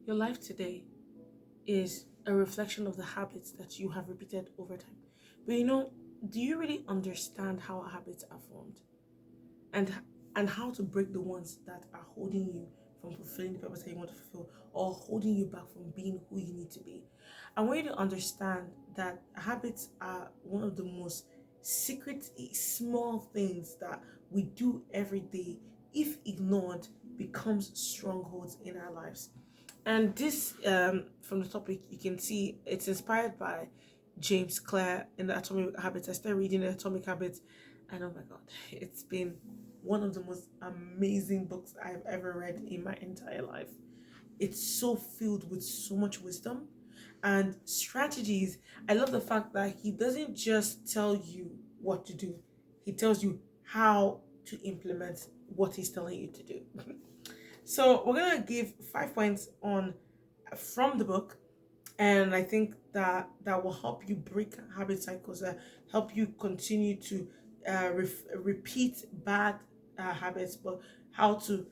Your life today is a reflection of the habits that you have repeated over time. But do you really understand how habits are formed and and how to break the ones that are holding you from fulfilling the purpose that you want to fulfill or holding you back from being who you need to be? I want you to understand that habits are one of the most secret small things that we do every day, if ignored, becomes strongholds in our lives. And this, from the topic, you can see it's inspired by James Clear in the Atomic Habits. I started reading the Atomic Habits, and oh my god, it's been one of the most amazing books I've ever read in my entire life. It's so filled with so much wisdom and strategies. I love the fact that he doesn't just tell you what to do, he tells you how to implement what he's telling you to do. So we're gonna give 5 points on from the book, and I think that will help you break habit cycles, help you continue to repeat bad habits, but how to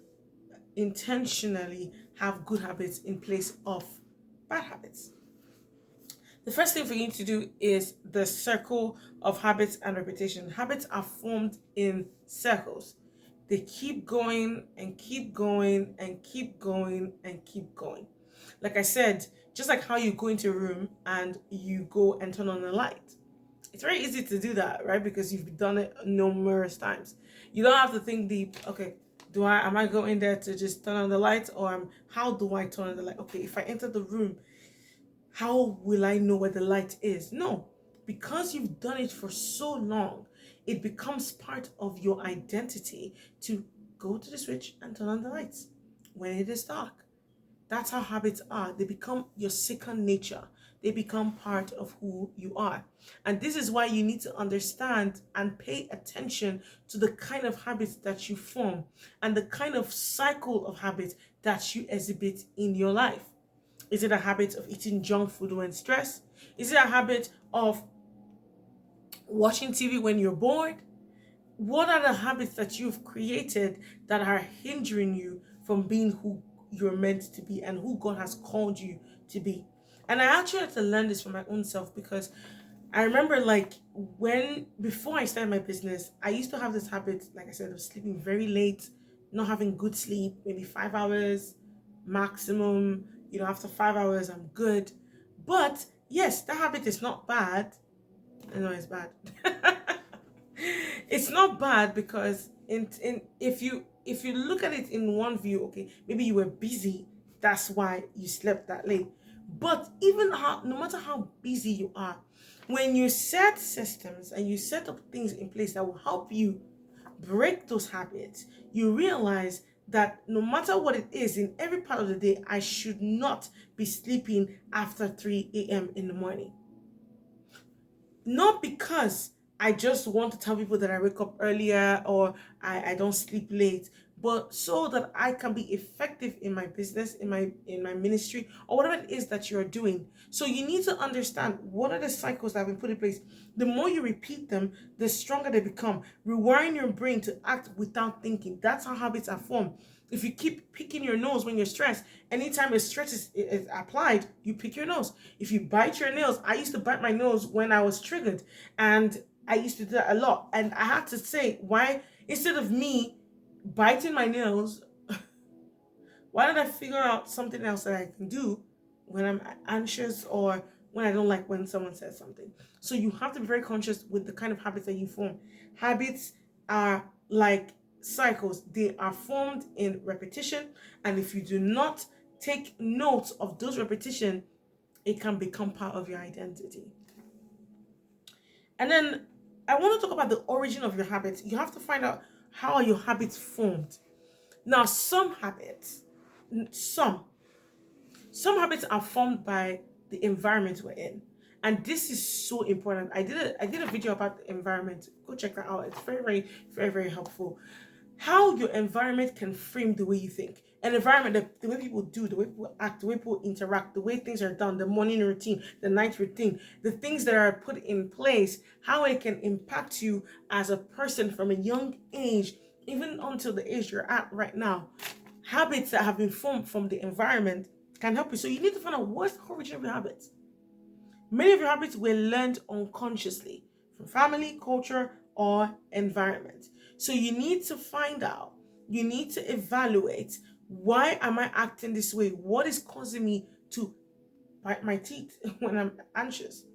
intentionally have good habits in place of bad habits. The first thing for you to do is the circle of habits and repetition. Habits are formed in circles. They keep going and keep going and keep going and keep going. Like I said, just like how you go into a room and you go and turn on the light. It's very easy to do that, right? Because you've done it numerous times. You don't have to think deep. Okay, am I going there to just turn on the lights, or how do I turn on the light? Okay, if I enter the room, how will I know where the light is? No, because you've done it for so long, it becomes part of your identity to go to the switch and turn on the lights when it is dark. That's how habits are. They become your second nature. They become part of who you are. And this is why you need to understand and pay attention to the kind of habits that you form and the kind of cycle of habits that you exhibit in your life. Is it a habit of eating junk food when stressed? Is it a habit of watching TV when you're bored? What are the habits that you've created that are hindering you from being who you're meant to be and who God has called you to be? And I actually had to learn this for my own self, because I remember, like, before I started my business, I used to have this habit, like I said, of sleeping very late, not having good sleep, maybe 5 hours maximum. After 5 hours, I'm good. But yes, that habit is not bad. I know it's bad. It's not bad because if you look at it in one view, okay, maybe you were busy, that's why you slept that late. But no matter how busy you are, when you set systems and you set up things in place that will help you break those habits, you realize that no matter what it is, in every part of the day, I should not be sleeping after 3 a.m. in the morning. Not because I just want to tell people that I wake up earlier, or I don't sleep late, but so that I can be effective in my business, in my ministry, or whatever it is that you're doing. So you need to understand what are the cycles that have been put in place. The more you repeat them, the stronger they become. Rewiring your brain to act without thinking. That's how habits are formed. If you keep picking your nose when you're stressed, anytime a stress is applied, you pick your nose. If you bite your nails, I used to bite my nose when I was triggered, and I used to do that a lot. And I had to say, why, instead of me biting my nails, why don't I figure out something else that I can do when I'm anxious or when I don't like when someone says something? So you have to be very conscious with the kind of habits that you form. Habits are like cycles, they are formed in repetition. And if you do not take note of those repetition, it can become part of your identity. And then I want to talk about the origin of your habits. You have to find out, how are your habits formed. Now, some habits, some some habits are formed by the environment we're in, and this is so important. I did a video about the environment. Go check that out. It's very, very, very, very helpful. How your environment can frame the way you think. An environment, the way people do, the way people act, the way people interact, the way things are done, the morning routine, the night routine, the things that are put in place, how it can impact you as a person from a young age, even until the age you're at right now. Habits that have been formed from the environment can help you. So you need to find out what's the origin of your habits. Many of your habits were learned unconsciously from family, culture, or environment. So you need to find out, you need to evaluate, why am I acting this way? What is causing me to bite my teeth when I'm anxious?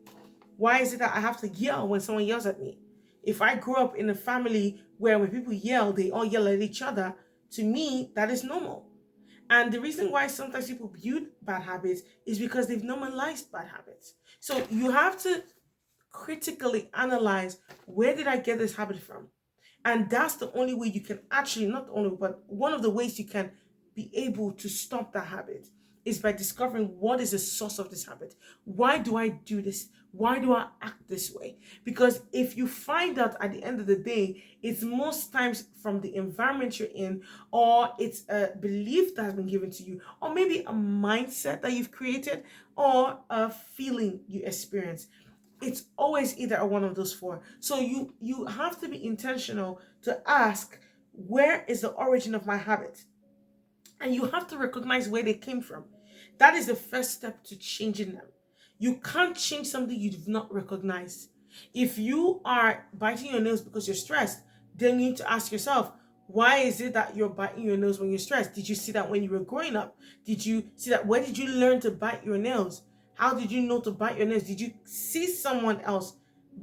Why is it that I have to yell when someone yells at me? If I grew up in a family where when people yell, they all yell at each other, to me, that is normal. And the reason why sometimes people build bad habits is because they've normalized bad habits. So you have to critically analyze, where did I get this habit from? And that's the only way you can actually, not the only, but one of the ways you can be able to stop that habit is by discovering what is the source of this habit. Why do I do this? Why do I act this way? Because if you find out at the end of the day, it's most times from the environment you're in, or it's a belief that has been given to you, or maybe a mindset that you've created, or a feeling you experience. It's always either one of those four. So you have to be intentional to ask, where is the origin of my habit? And you have to recognize where they came from. That is the first step to changing them. You can't change something you do not recognize. If you are biting your nails because you're stressed, then you need to ask yourself, why is it that you're biting your nails when you're stressed? Did you see that when you were growing up? Did you see that? Where did you learn to bite your nails? How did you know to bite your nails? Did you see someone else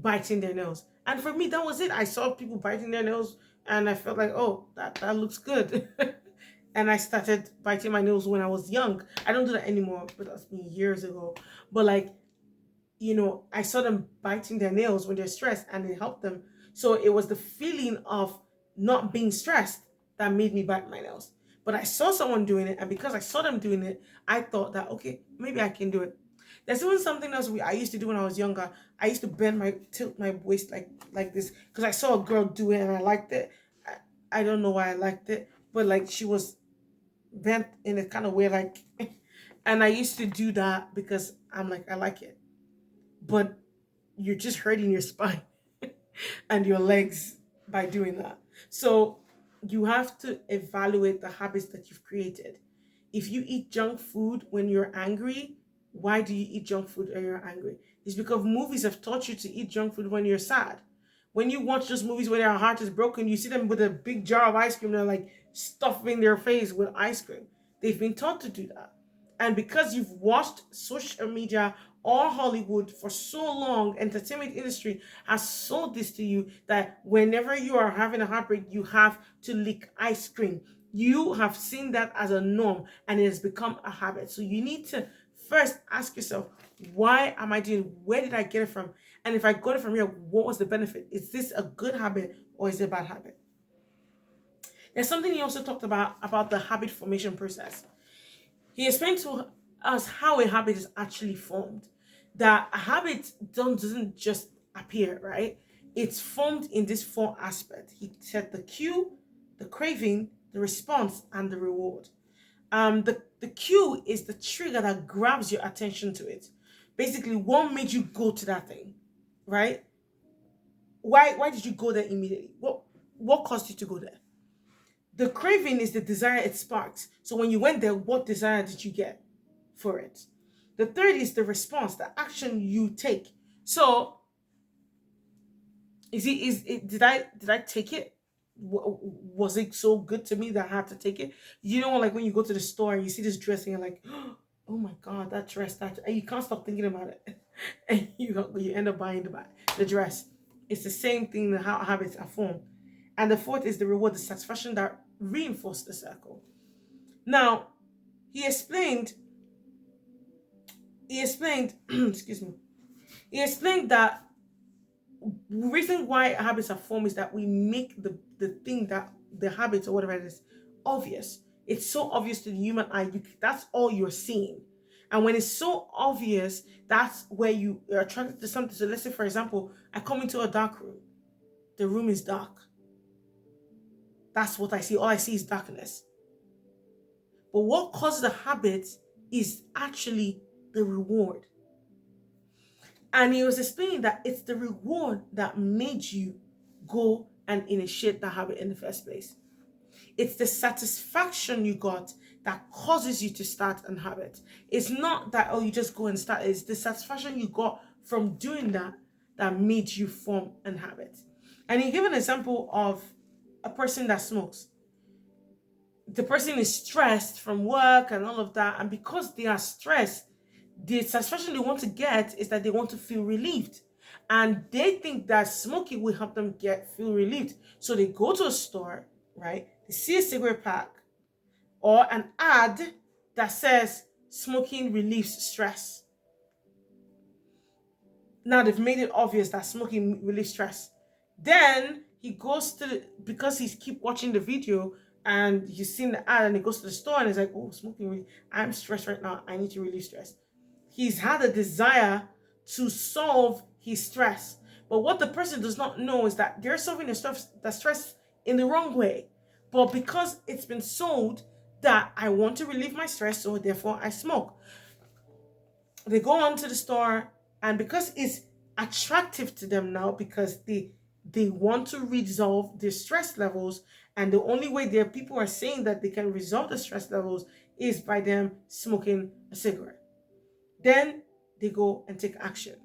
biting their nails? And for me, that was it. I saw people biting their nails and I felt like, oh, that looks good. And I started biting my nails when I was young. I don't do that anymore, but that's been years ago. But like, I saw them biting their nails when they're stressed and it helped them. So it was the feeling of not being stressed that made me bite my nails. But I saw someone doing it, and because I saw them doing it, I thought that, okay, maybe I can do it. There's even something else I used to do when I was younger. I used to tilt my waist like this because I saw a girl do it and I liked it. I don't know why I liked it, but like she was bent in a kind of way, like, and I used to do that because I'm like, I like it, but you're just hurting your spine and your legs by doing that. So you have to evaluate the habits that you've created. If you eat junk food when you're angry, why do you eat junk food when you're angry? It's because movies have taught you to eat junk food when you're sad. When you watch those movies where their heart is broken, you see them with a big jar of ice cream. They're like stuffing their face with ice cream. They've been taught to do that. And because you've watched social media or Hollywood for so long, entertainment industry has sold this to you that whenever you are having a heartbreak, you have to lick ice cream. You have seen that as a norm and it has become a habit. So you need to first ask yourself, why am I doing it? Where did I get it from? And if I got it from here, what was the benefit? Is this a good habit or is it a bad habit? There's something he also talked about the habit formation process. He explained to us how a habit is actually formed. That a habit doesn't just appear, right? It's formed in these four aspects. He said the cue, the craving, the response, and the reward. The cue is the trigger that grabs your attention to it. Basically, what made you go to that thing, right? Why did you go there immediately? What caused you to go there? The craving is the desire it sparks. So when you went there, what desire did you get for it? The third is the response, the action you take. So did I take it? Was it so good to me that I had to take it? You know, like when you go to the store and you see this dress and you're like, oh my god, that dress, and you can't stop thinking about it, and you end up buying the dress. It's the same thing in how habits are formed. And the fourth is the reward, the satisfaction that reinforce the circle. Now, he explained, excuse me, he explained that the reason why habits are formed is that we make the thing, that the habit or whatever it is, obvious. It's so obvious to the human eye. That's all you're seeing. And when it's so obvious, that's where you are attracted to something. So let's say, for example, I come into a dark room. The room is dark. That's what I see. All I see is darkness. But what causes the habit is actually the reward. And he was explaining that it's the reward that made you go and initiate the habit in the first place. It's the satisfaction you got that causes you to start an habit. It's not that, oh, you just go and start. It's the satisfaction you got from doing that that made you form an habit. And he gave an example of a person that smokes. The person is stressed from work and all of that, and because they are stressed, the satisfaction they want to get is that they want to feel relieved, and they think that smoking will help them feel relieved. So they go to a store, right? They see a cigarette pack or an ad that says smoking relieves stress. Now they've made it obvious that smoking relieves stress. Then he goes to because he's keep watching the video and he's seen the ad, and he goes to the store and he's like, oh, smoking, I'm stressed right now. I need to relieve stress. He's had a desire to solve his stress. But what the person does not know is that they're solving the stress in the wrong way. But because it's been sold that I want to relieve my stress, so therefore I smoke. They go on to the store, and because it's attractive to them now, because they want to resolve their stress levels, and the only way their people are saying that they can resolve the stress levels is by them smoking a cigarette. Then they go and take action.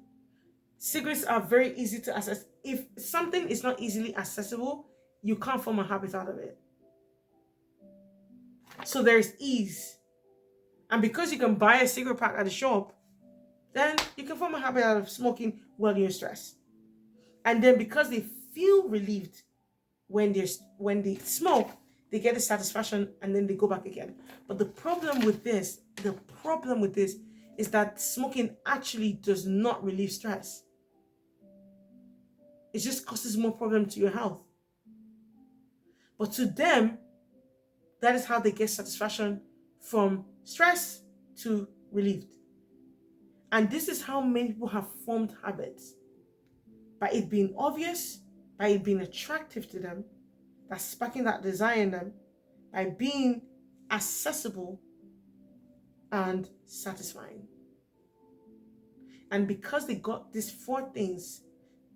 Cigarettes are very easy to access. If something is not easily accessible, you can't form a habit out of it. So there's ease. And because you can buy a cigarette pack at the shop, then you can form a habit out of smoking while you're stressed. And then because they feel relieved when they smoke, they get the satisfaction and then they go back again. But the problem with this is that smoking actually does not relieve stress. It just causes more problem to your health. But to them, that is how they get satisfaction from stress to relieved. And this is how many people have formed habits. By it being obvious, by it being attractive to them, that's sparking that desire in them, by being accessible and satisfying. And because they got these 4 things,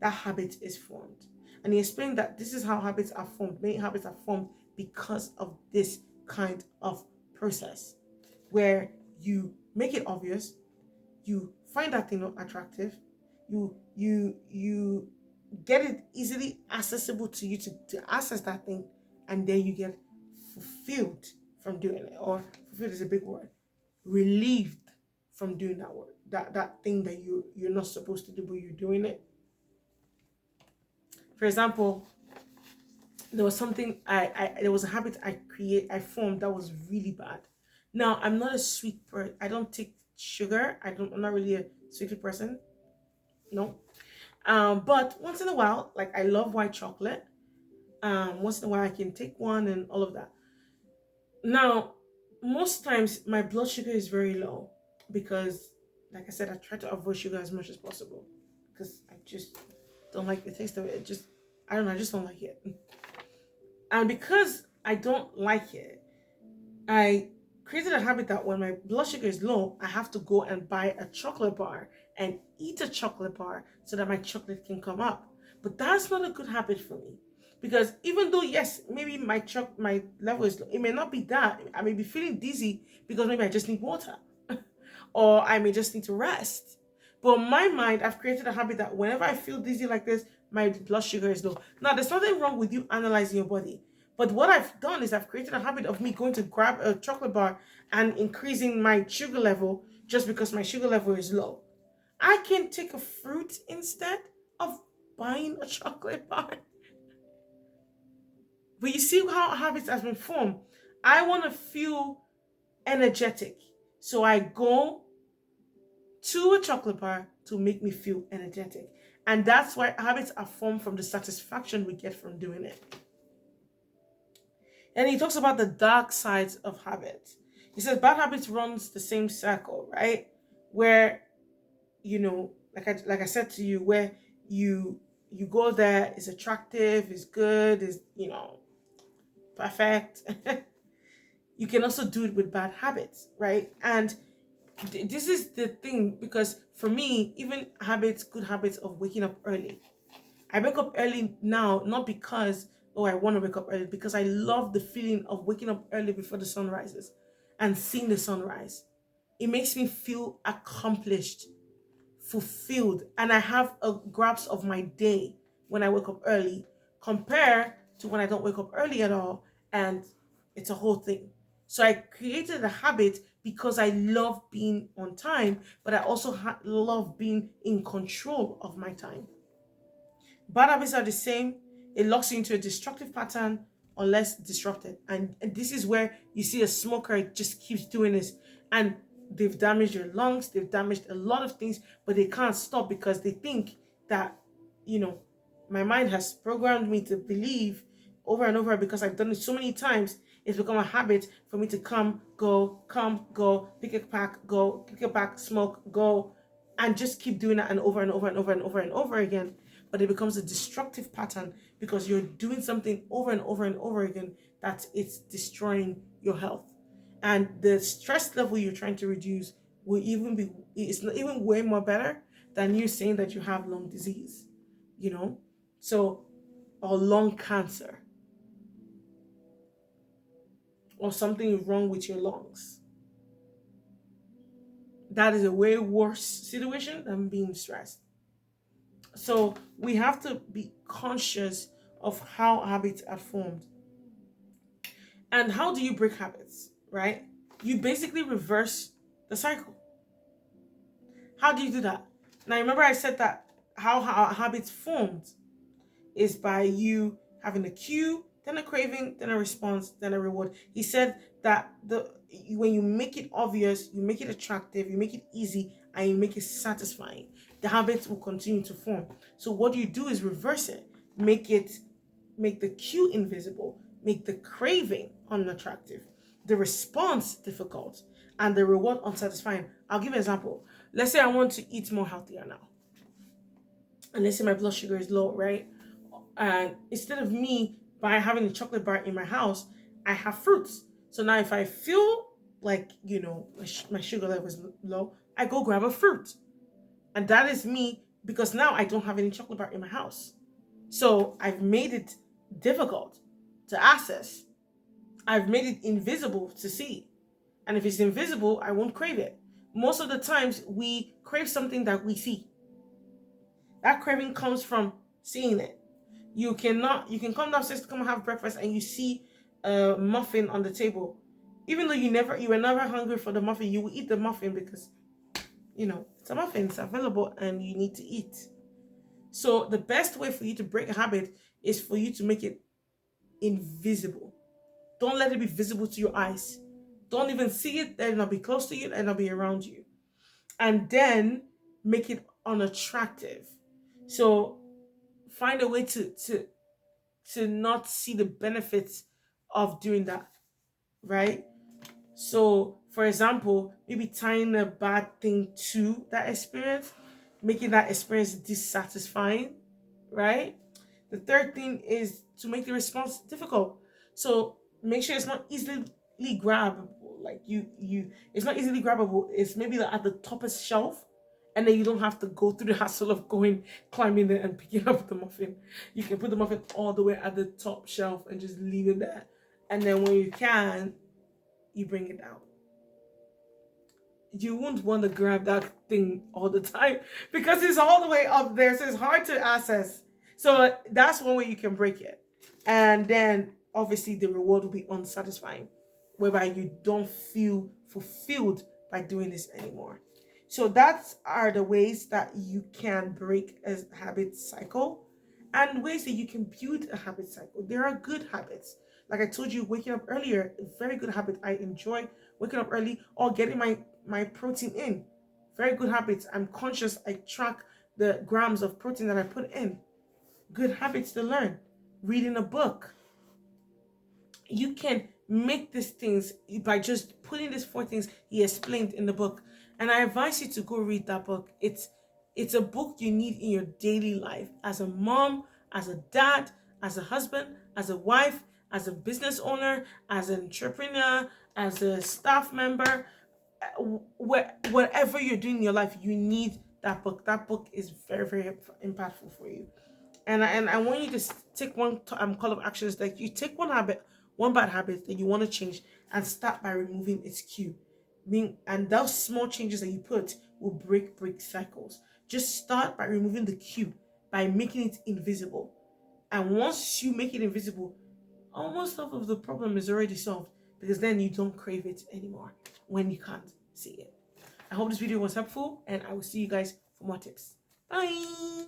that habit is formed. And he explained that this is how habits are formed. Many habits are formed because of this kind of process, where you make it obvious, you find that thing attractive, you get it easily accessible to you to access that thing, and then you get fulfilled from doing it. Or fulfilled is a big word. Relieved from doing that word, that thing that you're not supposed to do, but you're doing it. For example, there was something there was a habit I formed that was really bad. Now, I'm not a sweet person. I don't take sugar. I'm not really a sweet person. No. But once in a while, like I love white chocolate. Once in a while I can take one and all of that. Now, most times my blood sugar is very low because, like I said, I try to avoid sugar as much as possible because I just don't like the taste of it. I just don't like it. And because I don't like it, I created a habit that when my blood sugar is low, I have to go and buy a chocolate bar and eat a chocolate bar so that my chocolate can come up. But that's not a good habit for me, because even though, yes, maybe my level is low, it may not be that. I may be feeling dizzy because maybe I just need water or I may just need to rest. But in my mind, I've created a habit that whenever I feel dizzy like this, my blood sugar is low. Now, there's nothing wrong with you analyzing your body. But what I've done is I've created a habit of me going to grab a chocolate bar and increasing my sugar level just because my sugar level is low. I can take a fruit instead of buying a chocolate bar. But you see how habits has been formed. I want to feel energetic. So I go to a chocolate bar to make me feel energetic. And that's why habits are formed from the satisfaction we get from doing it. And he talks about the dark sides of habits. He says bad habits runs the same circle, right? Where, like I said to you, where you go there, it's attractive, it's good, it's, perfect. You can also do it with bad habits, right? And this is the thing, because for me, even good habits of waking up early. I wake up early now, not because, I want to wake up early, because I love the feeling of waking up early before the sun rises. and seeing the sunrise. It makes me feel accomplished, fulfilled, and I have a grasp of my day when I wake up early, compare to when I don't wake up early at all, and it's a whole thing. So I created a habit because I love being on time, but I also love being in control of my time. Bad habits are the same. It locks you into a destructive pattern unless disrupted. And this is where you see a smoker just keeps doing this. And they've damaged your lungs, they've damaged a lot of things, but they can't stop because they think that, you know, my mind has programmed me to believe over and over because I've done it so many times. It's become a habit for me to come, go, pick a pack, go, pick a pack, smoke, go, and just keep doing that and over and over and over and over and over again. But it becomes a destructive pattern because you're doing something over and over and over again that it's destroying your health. And the stress level you're trying to reduce will even be, it's not even way more better than you saying that you have lung disease, you know? So, or lung cancer, or something wrong with your lungs. That is a way worse situation than being stressed. So we have to be conscious of how habits are formed. And how do you break habits, right? You basically reverse the cycle. How do you do that? Now, remember I said that how habits formed is by you having a cue, then a craving, then a response, then a reward. He said that when you make it obvious, you make it attractive, you make it easy, and you make it satisfying, the habits will continue to form. So what you do is reverse it. Make the cue invisible, make the craving unattractive, the response difficult, and the reward unsatisfying. I'll give an example. Let's say I want to eat more healthier now. And let's say my blood sugar is low, right? And instead of me by having a chocolate bar in my house, I have fruits. So now if I feel like, my sugar level is low, I go grab a fruit. And that is me because now I don't have any chocolate bar in my house. So I've made it difficult to access. I've made it invisible to see. And if it's invisible, I won't crave it. Most of the times we crave something that we see. That craving comes from seeing it. You can come downstairs to come and have breakfast and you see a muffin on the table. Even though you were never hungry for the muffin, you will eat the muffin because it's a muffin, it's available and you need to eat. So the best way for you to break a habit is for you to make it invisible. Don't let it be visible to your eyes. Don't even see it, then it'll be close to you and it'll be around you. And then make it unattractive. So find a way to not see the benefits of doing that, right? So, for example, maybe tying a bad thing to that experience, making that experience dissatisfying, right? The third thing is to make the response difficult. So make sure it's not easily grabbable. Like it's not easily grabbable. It's maybe like at the toppest shelf, and then you don't have to go through the hassle of climbing there and picking up the muffin. You can put the muffin all the way at the top shelf and just leave it there. And then when you can, you bring it down. You won't want to grab that thing all the time because it's all the way up there, so it's hard to access. So that's one way you can break it. And then obviously the reward will be unsatisfying, whereby you don't feel fulfilled by doing this anymore. So that are the ways that you can break a habit cycle and ways that you can build a habit cycle. There are good habits. Like I told you, waking up earlier, a very good habit. I enjoy waking up early or getting my protein in. Very good habits. I'm conscious. I track the grams of protein that I put in. Good habits to learn. Reading a book. You can make these things by just putting these 4 things he explained in the book. And I advise you to go read that book. It's a book you need in your daily life as a mom, as a dad, as a husband, as a wife, as a business owner, as an entrepreneur, as a staff member, whatever you're doing in your life, you need that book. That book is very, very impactful for you. And I want you to take one call of action is that you take one bad habit that you want to change and start by removing its cue. And those small changes that you put will break cycles. Just start by removing the cue, by making it invisible. And once you make it invisible, almost half of the problem is already solved, because then you don't crave it anymore when you can't see it. I hope this video was helpful, and I will see you guys for more tips. Bye.